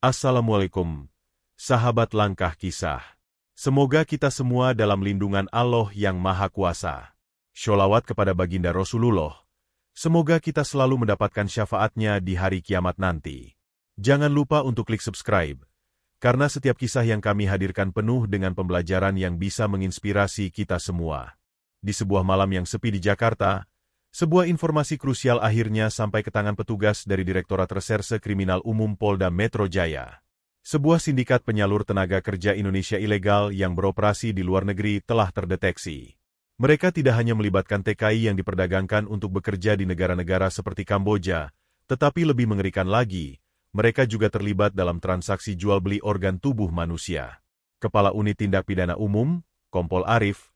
Assalamualaikum, sahabat langkah kisah. Semoga kita semua dalam lindungan Allah yang Maha Kuasa. Sholawat kepada baginda Rasulullah. Semoga kita selalu mendapatkan syafaatnya di hari kiamat nanti. Jangan lupa untuk klik subscribe, karena setiap kisah yang kami hadirkan penuh dengan pembelajaran yang bisa menginspirasi kita semua. Di sebuah malam yang sepi di Jakarta, sebuah informasi krusial akhirnya sampai ke tangan petugas dari Direktorat Reserse Kriminal Umum Polda Metro Jaya. Sebuah sindikat penyalur tenaga kerja Indonesia ilegal yang beroperasi di luar negeri telah terdeteksi. Mereka tidak hanya melibatkan TKI yang diperdagangkan untuk bekerja di negara-negara seperti Kamboja, tetapi lebih mengerikan lagi, mereka juga terlibat dalam transaksi jual-beli organ tubuh manusia. Kepala Unit Tindak Pidana Umum, Kompol Arif,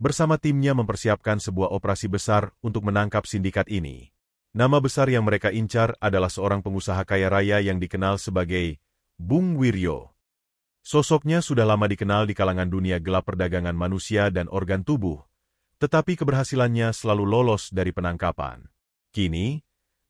bersama timnya mempersiapkan sebuah operasi besar untuk menangkap sindikat ini. Nama besar yang mereka incar adalah seorang pengusaha kaya raya yang dikenal sebagai Bung Wiryo. Sosoknya sudah lama dikenal di kalangan dunia gelap perdagangan manusia dan organ tubuh, tetapi keberhasilannya selalu lolos dari penangkapan. Kini,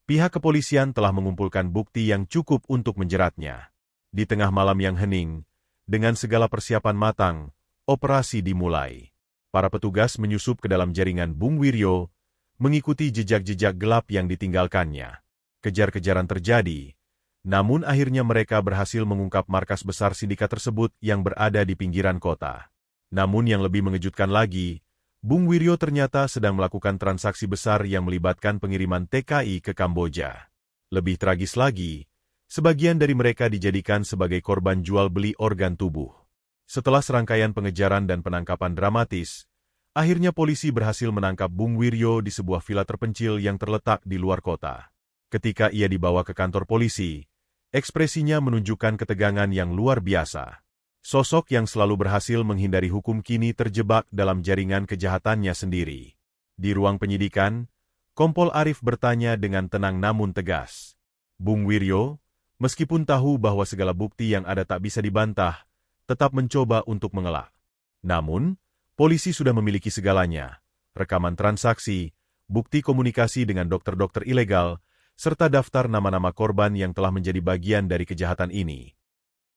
pihak kepolisian telah mengumpulkan bukti yang cukup untuk menjeratnya. Di tengah malam yang hening, dengan segala persiapan matang, operasi dimulai. Para petugas menyusup ke dalam jaringan Bung Wiryo, mengikuti jejak-jejak gelap yang ditinggalkannya. Kejar-kejaran terjadi, namun akhirnya mereka berhasil mengungkap markas besar sindikat tersebut yang berada di pinggiran kota. Namun yang lebih mengejutkan lagi, Bung Wiryo ternyata sedang melakukan transaksi besar yang melibatkan pengiriman TKI ke Kamboja. Lebih tragis lagi, sebagian dari mereka dijadikan sebagai korban jual-beli organ tubuh. Setelah serangkaian pengejaran dan penangkapan dramatis, akhirnya polisi berhasil menangkap Bung Wiryo di sebuah villa terpencil yang terletak di luar kota. Ketika ia dibawa ke kantor polisi, ekspresinya menunjukkan ketegangan yang luar biasa. Sosok yang selalu berhasil menghindari hukum kini terjebak dalam jaringan kejahatannya sendiri. Di ruang penyidikan, Kompol Arif bertanya dengan tenang namun tegas. Bung Wiryo, meskipun tahu bahwa segala bukti yang ada tak bisa dibantah, tetap mencoba untuk mengelak. Namun, polisi sudah memiliki segalanya, rekaman transaksi, bukti komunikasi dengan dokter-dokter ilegal, serta daftar nama-nama korban yang telah menjadi bagian dari kejahatan ini.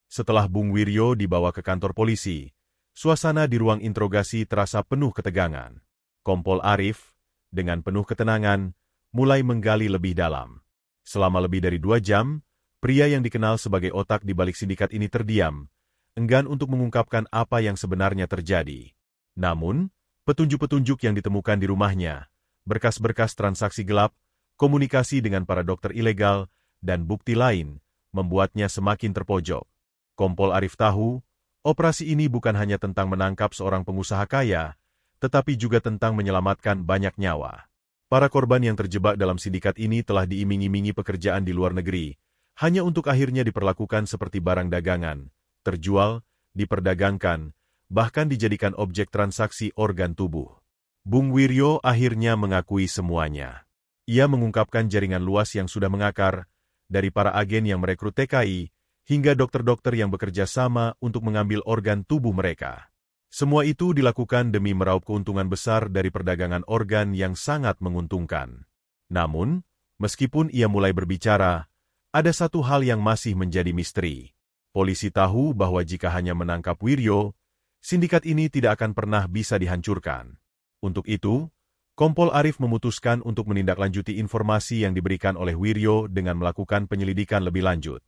Setelah Bung Wiryo dibawa ke kantor polisi, suasana di ruang interogasi terasa penuh ketegangan. Kompol Arif, dengan penuh ketenangan, mulai menggali lebih dalam. Selama lebih dari 2 jam, pria yang dikenal sebagai otak di balik sindikat ini terdiam, enggan untuk mengungkapkan apa yang sebenarnya terjadi. Namun, petunjuk-petunjuk yang ditemukan di rumahnya, berkas-berkas transaksi gelap, komunikasi dengan para dokter ilegal, dan bukti lain, membuatnya semakin terpojok. Kompol Arif tahu, operasi ini bukan hanya tentang menangkap seorang pengusaha kaya, tetapi juga tentang menyelamatkan banyak nyawa. Para korban yang terjebak dalam sindikat ini telah diiming-imingi pekerjaan di luar negeri, hanya untuk akhirnya diperlakukan seperti barang dagangan, terjual, diperdagangkan, bahkan dijadikan objek transaksi organ tubuh. Bung Wiryo akhirnya mengakui semuanya. Ia mengungkapkan jaringan luas yang sudah mengakar, dari para agen yang merekrut TKI, hingga dokter-dokter yang bekerja sama untuk mengambil organ tubuh mereka. Semua itu dilakukan demi meraup keuntungan besar dari perdagangan organ yang sangat menguntungkan. Namun, meskipun ia mulai berbicara, ada satu hal yang masih menjadi misteri. Polisi tahu bahwa jika hanya menangkap Wiryo, sindikat ini tidak akan pernah bisa dihancurkan. Untuk itu, Kompol Arif memutuskan untuk menindaklanjuti informasi yang diberikan oleh Wiryo dengan melakukan penyelidikan lebih lanjut.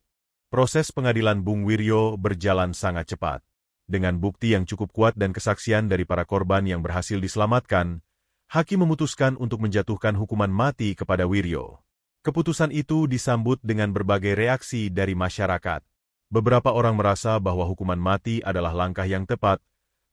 Proses pengadilan Bung Wiryo berjalan sangat cepat. Dengan bukti yang cukup kuat dan kesaksian dari para korban yang berhasil diselamatkan, hakim memutuskan untuk menjatuhkan hukuman mati kepada Wiryo. Keputusan itu disambut dengan berbagai reaksi dari masyarakat. Beberapa orang merasa bahwa hukuman mati adalah langkah yang tepat,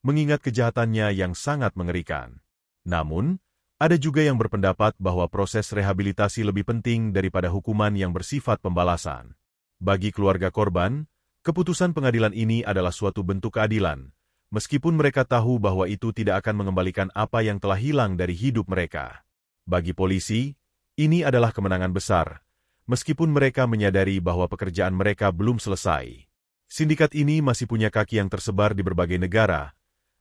mengingat kejahatannya yang sangat mengerikan. Namun, ada juga yang berpendapat bahwa proses rehabilitasi lebih penting daripada hukuman yang bersifat pembalasan. Bagi keluarga korban, keputusan pengadilan ini adalah suatu bentuk keadilan, meskipun mereka tahu bahwa itu tidak akan mengembalikan apa yang telah hilang dari hidup mereka. Bagi polisi, ini adalah kemenangan besar, meskipun mereka menyadari bahwa pekerjaan mereka belum selesai. Sindikat ini masih punya kaki yang tersebar di berbagai negara,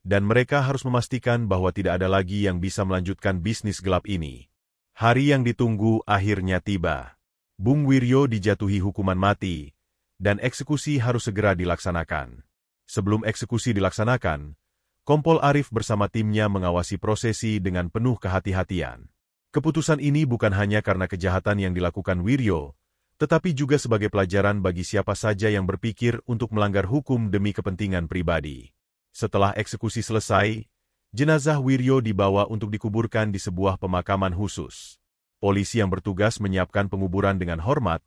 dan mereka harus memastikan bahwa tidak ada lagi yang bisa melanjutkan bisnis gelap ini. Hari yang ditunggu akhirnya tiba. Bung Wiryo dijatuhi hukuman mati, dan eksekusi harus segera dilaksanakan. Sebelum eksekusi dilaksanakan, Kompol Arif bersama timnya mengawasi prosesi dengan penuh kehati-hatian. Keputusan ini bukan hanya karena kejahatan yang dilakukan Wiryo, tetapi juga sebagai pelajaran bagi siapa saja yang berpikir untuk melanggar hukum demi kepentingan pribadi. Setelah eksekusi selesai, jenazah Wiryo dibawa untuk dikuburkan di sebuah pemakaman khusus. Polisi yang bertugas menyiapkan penguburan dengan hormat,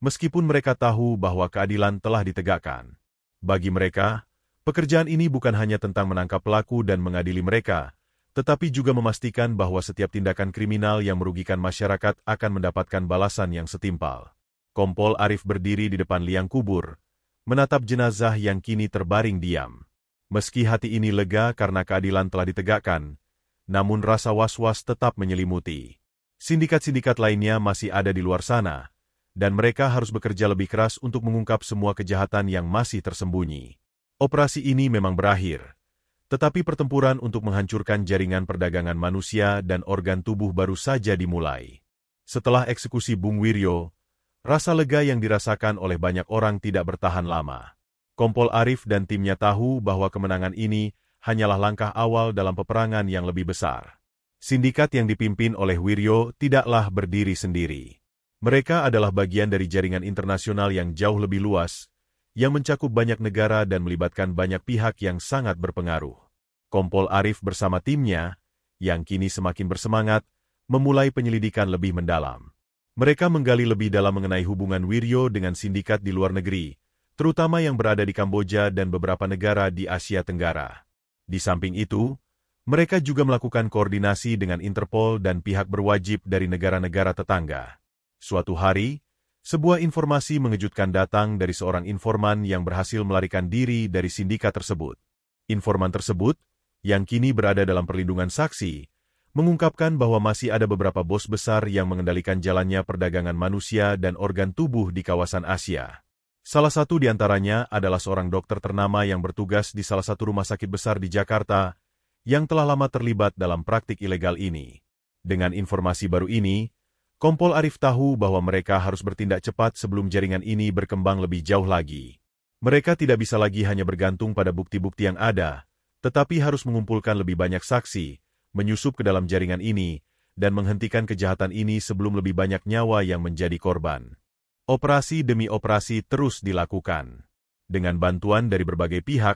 meskipun mereka tahu bahwa keadilan telah ditegakkan. Bagi mereka, pekerjaan ini bukan hanya tentang menangkap pelaku dan mengadili mereka, tetapi juga memastikan bahwa setiap tindakan kriminal yang merugikan masyarakat akan mendapatkan balasan yang setimpal. Kompol Arif berdiri di depan liang kubur, menatap jenazah yang kini terbaring diam. Meski hati ini lega karena keadilan telah ditegakkan, namun rasa was-was tetap menyelimuti. Sindikat-sindikat lainnya masih ada di luar sana, dan mereka harus bekerja lebih keras untuk mengungkap semua kejahatan yang masih tersembunyi. Operasi ini memang berakhir, tetapi pertempuran untuk menghancurkan jaringan perdagangan manusia dan organ tubuh baru saja dimulai. Setelah eksekusi Bung Wiryo, rasa lega yang dirasakan oleh banyak orang tidak bertahan lama. Kompol Arif dan timnya tahu bahwa kemenangan ini hanyalah langkah awal dalam peperangan yang lebih besar. Sindikat yang dipimpin oleh Wiryo tidaklah berdiri sendiri. Mereka adalah bagian dari jaringan internasional yang jauh lebih luas, yang mencakup banyak negara dan melibatkan banyak pihak yang sangat berpengaruh. Kompol Arif bersama timnya, yang kini semakin bersemangat, memulai penyelidikan lebih mendalam. Mereka menggali lebih dalam mengenai hubungan Wiryo dengan sindikat di luar negeri, terutama yang berada di Kamboja dan beberapa negara di Asia Tenggara. Di samping itu, mereka juga melakukan koordinasi dengan Interpol dan pihak berwajib dari negara-negara tetangga. Suatu hari, sebuah informasi mengejutkan datang dari seorang informan yang berhasil melarikan diri dari sindikat tersebut. Informan tersebut, yang kini berada dalam perlindungan saksi, mengungkapkan bahwa masih ada beberapa bos besar yang mengendalikan jalannya perdagangan manusia dan organ tubuh di kawasan Asia. Salah satu di antaranya adalah seorang dokter ternama yang bertugas di salah satu rumah sakit besar di Jakarta, yang telah lama terlibat dalam praktik ilegal ini. Dengan informasi baru ini, Kompol Arif tahu bahwa mereka harus bertindak cepat sebelum jaringan ini berkembang lebih jauh lagi. Mereka tidak bisa lagi hanya bergantung pada bukti-bukti yang ada, tetapi harus mengumpulkan lebih banyak saksi, menyusup ke dalam jaringan ini, dan menghentikan kejahatan ini sebelum lebih banyak nyawa yang menjadi korban. Operasi demi operasi terus dilakukan. Dengan bantuan dari berbagai pihak,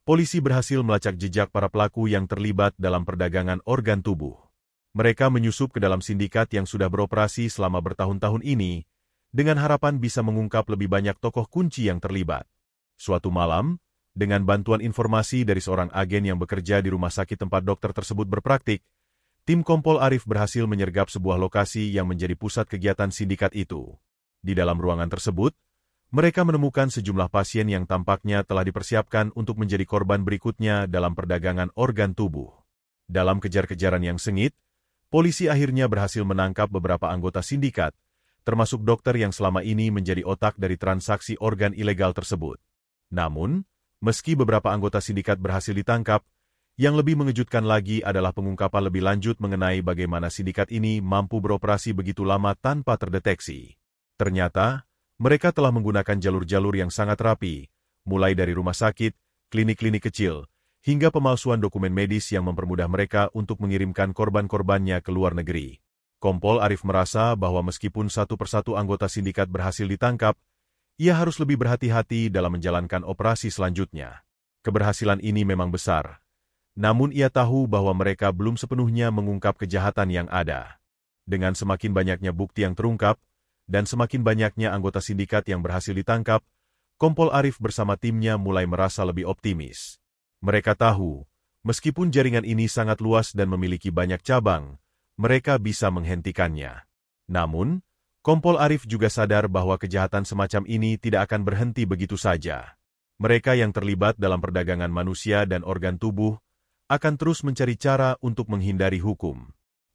polisi berhasil melacak jejak para pelaku yang terlibat dalam perdagangan organ tubuh. Mereka menyusup ke dalam sindikat yang sudah beroperasi selama bertahun-tahun ini, dengan harapan bisa mengungkap lebih banyak tokoh kunci yang terlibat. Suatu malam, dengan bantuan informasi dari seorang agen yang bekerja di rumah sakit tempat dokter tersebut berpraktik, tim Kompol Arif berhasil menyergap sebuah lokasi yang menjadi pusat kegiatan sindikat itu. Di dalam ruangan tersebut, mereka menemukan sejumlah pasien yang tampaknya telah dipersiapkan untuk menjadi korban berikutnya dalam perdagangan organ tubuh. Dalam kejar-kejaran yang sengit, polisi akhirnya berhasil menangkap beberapa anggota sindikat, termasuk dokter yang selama ini menjadi otak dari transaksi organ ilegal tersebut. Namun, meski beberapa anggota sindikat berhasil ditangkap, yang lebih mengejutkan lagi adalah pengungkapan lebih lanjut mengenai bagaimana sindikat ini mampu beroperasi begitu lama tanpa terdeteksi. Ternyata, mereka telah menggunakan jalur-jalur yang sangat rapi, mulai dari rumah sakit, klinik-klinik kecil, hingga pemalsuan dokumen medis yang mempermudah mereka untuk mengirimkan korban-korbannya ke luar negeri. Kompol Arif merasa bahwa meskipun satu persatu anggota sindikat berhasil ditangkap, ia harus lebih berhati-hati dalam menjalankan operasi selanjutnya. Keberhasilan ini memang besar, namun ia tahu bahwa mereka belum sepenuhnya mengungkap kejahatan yang ada. Dengan semakin banyaknya bukti yang terungkap, dan semakin banyaknya anggota sindikat yang berhasil ditangkap, Kompol Arif bersama timnya mulai merasa lebih optimis. Mereka tahu, meskipun jaringan ini sangat luas dan memiliki banyak cabang, mereka bisa menghentikannya. Namun, Kompol Arif juga sadar bahwa kejahatan semacam ini tidak akan berhenti begitu saja. Mereka yang terlibat dalam perdagangan manusia dan organ tubuh akan terus mencari cara untuk menghindari hukum.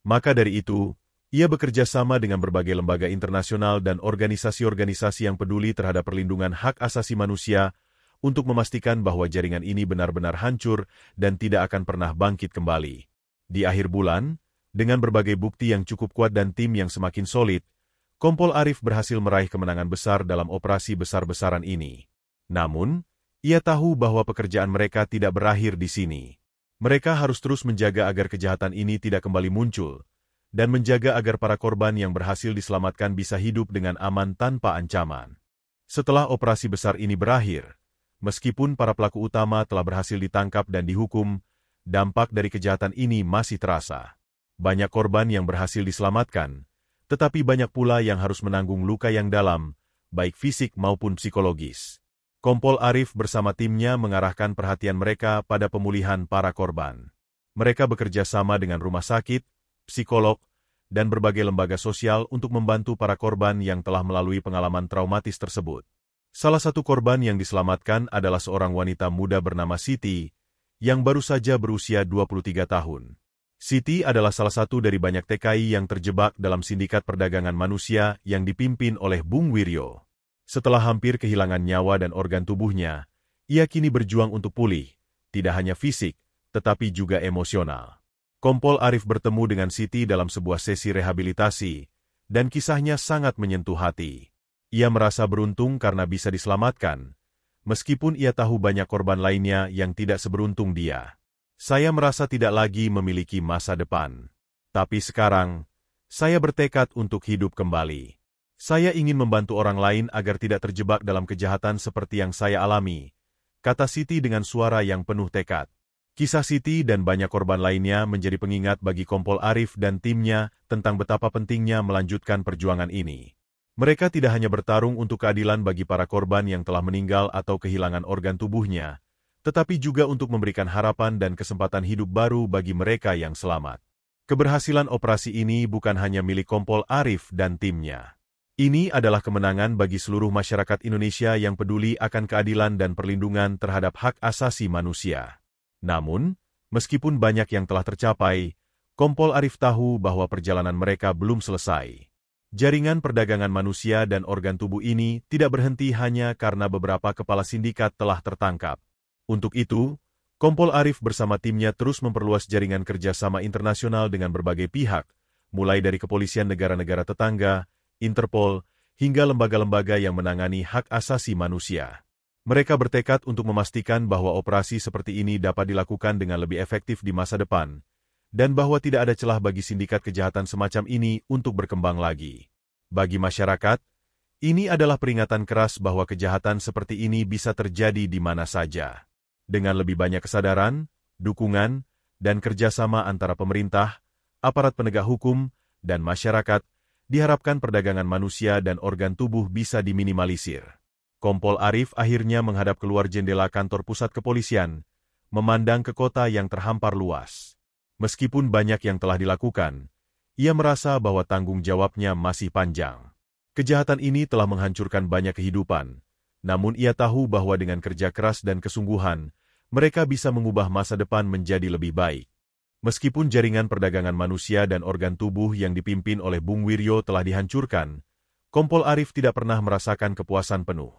Maka dari itu, ia bekerja sama dengan berbagai lembaga internasional dan organisasi-organisasi yang peduli terhadap perlindungan hak asasi manusia untuk memastikan bahwa jaringan ini benar-benar hancur dan tidak akan pernah bangkit kembali. Di akhir bulan, dengan berbagai bukti yang cukup kuat dan tim yang semakin solid, Kompol Arif berhasil meraih kemenangan besar dalam operasi besar-besaran ini. Namun, ia tahu bahwa pekerjaan mereka tidak berakhir di sini. Mereka harus terus menjaga agar kejahatan ini tidak kembali muncul, dan menjaga agar para korban yang berhasil diselamatkan bisa hidup dengan aman tanpa ancaman. Setelah operasi besar ini berakhir, meskipun para pelaku utama telah berhasil ditangkap dan dihukum, dampak dari kejahatan ini masih terasa. Banyak korban yang berhasil diselamatkan, tetapi banyak pula yang harus menanggung luka yang dalam, baik fisik maupun psikologis. Kompol Arif bersama timnya mengarahkan perhatian mereka pada pemulihan para korban. Mereka bekerja sama dengan rumah sakit, psikolog, dan berbagai lembaga sosial untuk membantu para korban yang telah melalui pengalaman traumatis tersebut. Salah satu korban yang diselamatkan adalah seorang wanita muda bernama Siti, yang baru saja berusia 23 tahun. Siti adalah salah satu dari banyak TKI yang terjebak dalam sindikat perdagangan manusia yang dipimpin oleh Bung Wiryo. Setelah hampir kehilangan nyawa dan organ tubuhnya, ia kini berjuang untuk pulih, tidak hanya fisik, tetapi juga emosional. Kompol Arif bertemu dengan Siti dalam sebuah sesi rehabilitasi, dan kisahnya sangat menyentuh hati. Ia merasa beruntung karena bisa diselamatkan, meskipun ia tahu banyak korban lainnya yang tidak seberuntung dia. Saya merasa tidak lagi memiliki masa depan. Tapi sekarang, saya bertekad untuk hidup kembali. Saya ingin membantu orang lain agar tidak terjebak dalam kejahatan seperti yang saya alami, kata Siti dengan suara yang penuh tekad. Kisah Siti dan banyak korban lainnya menjadi pengingat bagi Kompol Arif dan timnya tentang betapa pentingnya melanjutkan perjuangan ini. Mereka tidak hanya bertarung untuk keadilan bagi para korban yang telah meninggal atau kehilangan organ tubuhnya, tetapi juga untuk memberikan harapan dan kesempatan hidup baru bagi mereka yang selamat. Keberhasilan operasi ini bukan hanya milik Kompol Arif dan timnya. Ini adalah kemenangan bagi seluruh masyarakat Indonesia yang peduli akan keadilan dan perlindungan terhadap hak asasi manusia. Namun, meskipun banyak yang telah tercapai, Kompol Arif tahu bahwa perjalanan mereka belum selesai. Jaringan perdagangan manusia dan organ tubuh ini tidak berhenti hanya karena beberapa kepala sindikat telah tertangkap. Untuk itu, Kompol Arif bersama timnya terus memperluas jaringan kerjasama internasional dengan berbagai pihak, mulai dari kepolisian negara-negara tetangga, Interpol, hingga lembaga-lembaga yang menangani hak asasi manusia. Mereka bertekad untuk memastikan bahwa operasi seperti ini dapat dilakukan dengan lebih efektif di masa depan, dan bahwa tidak ada celah bagi sindikat kejahatan semacam ini untuk berkembang lagi. Bagi masyarakat, ini adalah peringatan keras bahwa kejahatan seperti ini bisa terjadi di mana saja. Dengan lebih banyak kesadaran, dukungan, dan kerjasama antara pemerintah, aparat penegak hukum, dan masyarakat, diharapkan perdagangan manusia dan organ tubuh bisa diminimalisir. Kompol Arif akhirnya menghadap keluar jendela kantor pusat kepolisian, memandang ke kota yang terhampar luas. Meskipun banyak yang telah dilakukan, ia merasa bahwa tanggung jawabnya masih panjang. Kejahatan ini telah menghancurkan banyak kehidupan, namun ia tahu bahwa dengan kerja keras dan kesungguhan, mereka bisa mengubah masa depan menjadi lebih baik. Meskipun jaringan perdagangan manusia dan organ tubuh yang dipimpin oleh Bung Wiryo telah dihancurkan, Kompol Arif tidak pernah merasakan kepuasan penuh.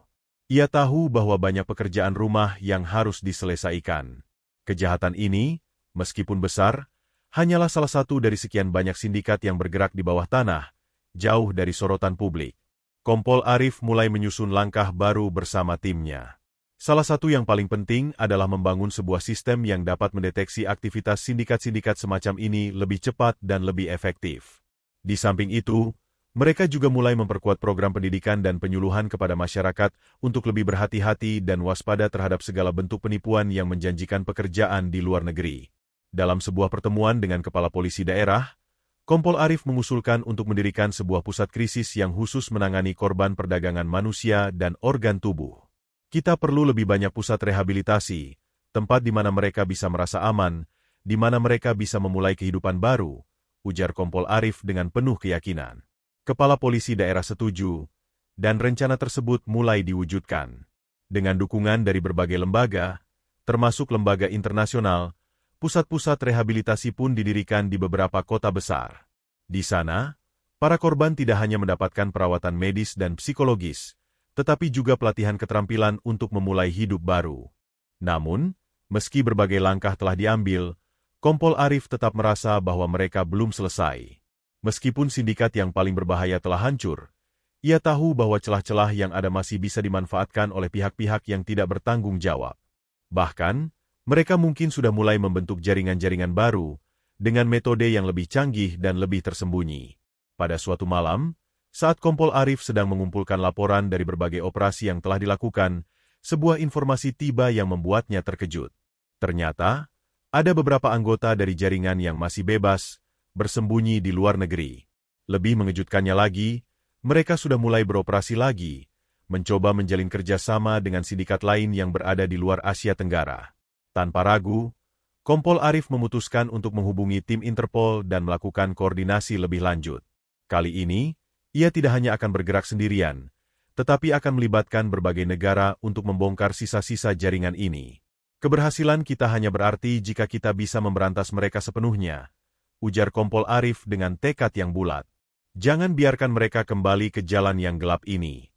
Ia tahu bahwa banyak pekerjaan rumah yang harus diselesaikan. Kejahatan ini, meskipun besar, hanyalah salah satu dari sekian banyak sindikat yang bergerak di bawah tanah, jauh dari sorotan publik. Kompol Arif mulai menyusun langkah baru bersama timnya. Salah satu yang paling penting adalah membangun sebuah sistem yang dapat mendeteksi aktivitas sindikat-sindikat semacam ini lebih cepat dan lebih efektif. Di samping itu, mereka juga mulai memperkuat program pendidikan dan penyuluhan kepada masyarakat untuk lebih berhati-hati dan waspada terhadap segala bentuk penipuan yang menjanjikan pekerjaan di luar negeri. Dalam sebuah pertemuan dengan kepala polisi daerah, Kompol Arif mengusulkan untuk mendirikan sebuah pusat krisis yang khusus menangani korban perdagangan manusia dan organ tubuh. Kita perlu lebih banyak pusat rehabilitasi, tempat di mana mereka bisa merasa aman, di mana mereka bisa memulai kehidupan baru, ujar Kompol Arif dengan penuh keyakinan. Kepala polisi daerah setuju, dan rencana tersebut mulai diwujudkan. Dengan dukungan dari berbagai lembaga, termasuk lembaga internasional, pusat-pusat rehabilitasi pun didirikan di beberapa kota besar. Di sana, para korban tidak hanya mendapatkan perawatan medis dan psikologis, tetapi juga pelatihan keterampilan untuk memulai hidup baru. Namun, meski berbagai langkah telah diambil, Kompol Arif tetap merasa bahwa mereka belum selesai. Meskipun sindikat yang paling berbahaya telah hancur, ia tahu bahwa celah-celah yang ada masih bisa dimanfaatkan oleh pihak-pihak yang tidak bertanggung jawab. Bahkan, mereka mungkin sudah mulai membentuk jaringan-jaringan baru dengan metode yang lebih canggih dan lebih tersembunyi. Pada suatu malam, saat Kompol Arif sedang mengumpulkan laporan dari berbagai operasi yang telah dilakukan, sebuah informasi tiba yang membuatnya terkejut. Ternyata, ada beberapa anggota dari jaringan yang masih bebas, bersembunyi di luar negeri. Lebih mengejutkannya lagi, mereka sudah mulai beroperasi lagi, mencoba menjalin kerjasama dengan sindikat lain yang berada di luar Asia Tenggara. Tanpa ragu, Kompol Arif memutuskan untuk menghubungi tim Interpol dan melakukan koordinasi lebih lanjut. Kali ini, ia tidak hanya akan bergerak sendirian, tetapi akan melibatkan berbagai negara untuk membongkar sisa-sisa jaringan ini. Keberhasilan kita hanya berarti jika kita bisa memberantas mereka sepenuhnya, ujar Kompol Arif dengan tekad yang bulat. Jangan biarkan mereka kembali ke jalan yang gelap ini.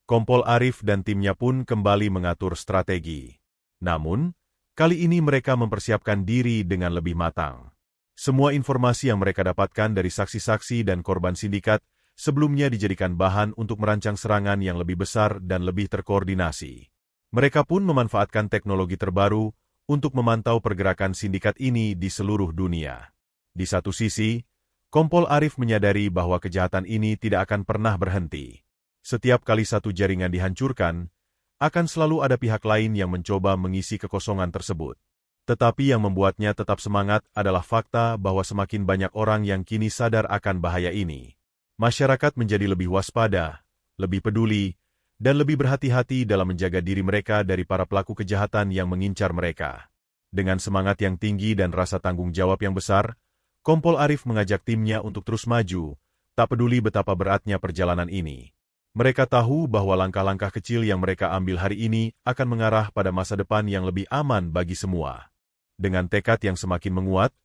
Kompol Arif dan timnya pun kembali mengatur strategi. Namun, kali ini mereka mempersiapkan diri dengan lebih matang. Semua informasi yang mereka dapatkan dari saksi-saksi dan korban sindikat sebelumnya dijadikan bahan untuk merancang serangan yang lebih besar dan lebih terkoordinasi. Mereka pun memanfaatkan teknologi terbaru untuk memantau pergerakan sindikat ini di seluruh dunia. Di satu sisi, Kompol Arif menyadari bahwa kejahatan ini tidak akan pernah berhenti. Setiap kali satu jaringan dihancurkan, akan selalu ada pihak lain yang mencoba mengisi kekosongan tersebut. Tetapi yang membuatnya tetap semangat adalah fakta bahwa semakin banyak orang yang kini sadar akan bahaya ini. Masyarakat menjadi lebih waspada, lebih peduli, dan lebih berhati-hati dalam menjaga diri mereka dari para pelaku kejahatan yang mengincar mereka. Dengan semangat yang tinggi dan rasa tanggung jawab yang besar, Kompol Arif mengajak timnya untuk terus maju, tak peduli betapa beratnya perjalanan ini. Mereka tahu bahwa langkah-langkah kecil yang mereka ambil hari ini akan mengarah pada masa depan yang lebih aman bagi semua. Dengan tekad yang semakin menguat,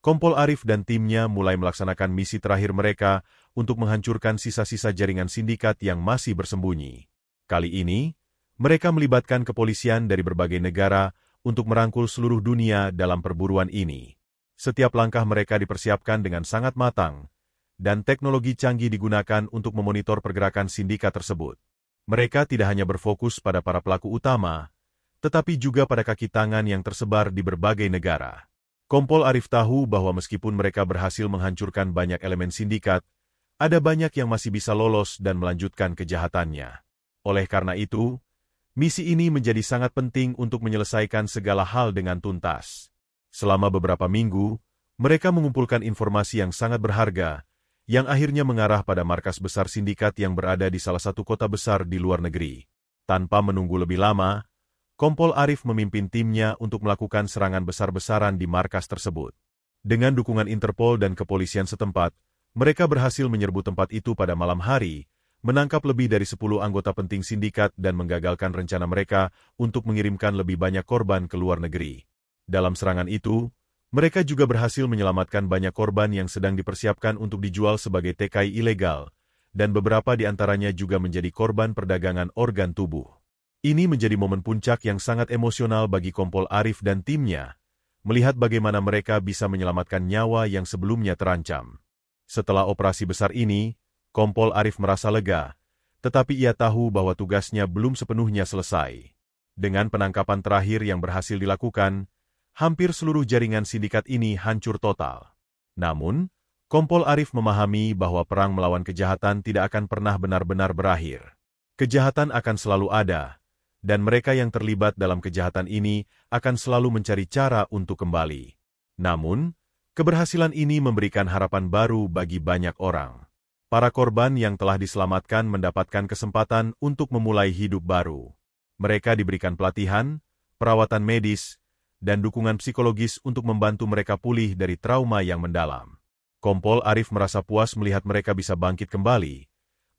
Kompol Arif dan timnya mulai melaksanakan misi terakhir mereka untuk menghancurkan sisa-sisa jaringan sindikat yang masih bersembunyi. Kali ini, mereka melibatkan kepolisian dari berbagai negara untuk merangkul seluruh dunia dalam perburuan ini. Setiap langkah mereka dipersiapkan dengan sangat matang, dan teknologi canggih digunakan untuk memonitor pergerakan sindikat tersebut. Mereka tidak hanya berfokus pada para pelaku utama, tetapi juga pada kaki tangan yang tersebar di berbagai negara. Kompol Arif tahu bahwa meskipun mereka berhasil menghancurkan banyak elemen sindikat, ada banyak yang masih bisa lolos dan melanjutkan kejahatannya. Oleh karena itu, misi ini menjadi sangat penting untuk menyelesaikan segala hal dengan tuntas. Selama beberapa minggu, mereka mengumpulkan informasi yang sangat berharga, yang akhirnya mengarah pada markas besar sindikat yang berada di salah satu kota besar di luar negeri. Tanpa menunggu lebih lama, Kompol Arif memimpin timnya untuk melakukan serangan besar-besaran di markas tersebut. Dengan dukungan Interpol dan kepolisian setempat, mereka berhasil menyerbu tempat itu pada malam hari, menangkap lebih dari 10 anggota penting sindikat dan menggagalkan rencana mereka untuk mengirimkan lebih banyak korban ke luar negeri. Dalam serangan itu, mereka juga berhasil menyelamatkan banyak korban yang sedang dipersiapkan untuk dijual sebagai TKI ilegal, dan beberapa di antaranya juga menjadi korban perdagangan organ tubuh. Ini menjadi momen puncak yang sangat emosional bagi Kompol Arif dan timnya, melihat bagaimana mereka bisa menyelamatkan nyawa yang sebelumnya terancam. Setelah operasi besar ini, Kompol Arif merasa lega, tetapi ia tahu bahwa tugasnya belum sepenuhnya selesai. Dengan penangkapan terakhir yang berhasil dilakukan, hampir seluruh jaringan sindikat ini hancur total. Namun, Kompol Arif memahami bahwa perang melawan kejahatan tidak akan pernah benar-benar berakhir. Kejahatan akan selalu ada, dan mereka yang terlibat dalam kejahatan ini akan selalu mencari cara untuk kembali. Namun, keberhasilan ini memberikan harapan baru bagi banyak orang. Para korban yang telah diselamatkan mendapatkan kesempatan untuk memulai hidup baru. Mereka diberikan pelatihan, perawatan medis, dan dukungan psikologis untuk membantu mereka pulih dari trauma yang mendalam. Kompol Arif merasa puas melihat mereka bisa bangkit kembali,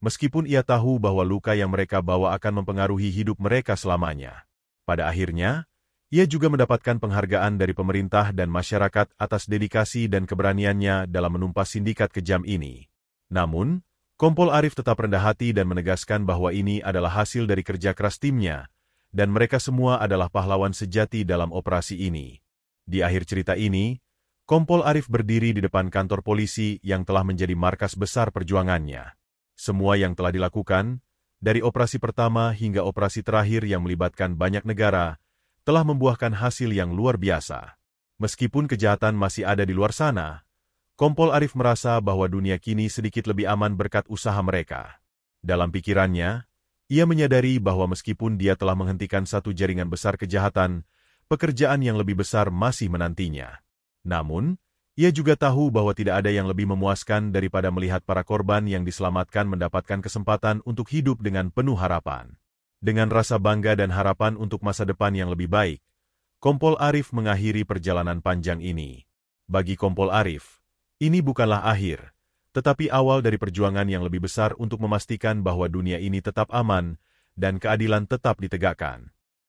meskipun ia tahu bahwa luka yang mereka bawa akan mempengaruhi hidup mereka selamanya. Pada akhirnya, ia juga mendapatkan penghargaan dari pemerintah dan masyarakat atas dedikasi dan keberaniannya dalam menumpas sindikat kejam ini. Namun, Kompol Arif tetap rendah hati dan menegaskan bahwa ini adalah hasil dari kerja keras timnya, dan mereka semua adalah pahlawan sejati dalam operasi ini. Di akhir cerita ini, Kompol Arif berdiri di depan kantor polisi yang telah menjadi markas besar perjuangannya. Semua yang telah dilakukan, dari operasi pertama hingga operasi terakhir yang melibatkan banyak negara, telah membuahkan hasil yang luar biasa. Meskipun kejahatan masih ada di luar sana, Kompol Arif merasa bahwa dunia kini sedikit lebih aman berkat usaha mereka. Dalam pikirannya, ia menyadari bahwa meskipun dia telah menghentikan satu jaringan besar kejahatan, pekerjaan yang lebih besar masih menantinya. Namun, ia juga tahu bahwa tidak ada yang lebih memuaskan daripada melihat para korban yang diselamatkan mendapatkan kesempatan untuk hidup dengan penuh harapan. Dengan rasa bangga dan harapan untuk masa depan yang lebih baik, Kompol Arif mengakhiri perjalanan panjang ini. Bagi Kompol Arif, ini bukanlah akhir, tetapi awal dari perjuangan yang lebih besar untuk memastikan bahwa dunia ini tetap aman dan keadilan tetap ditegakkan.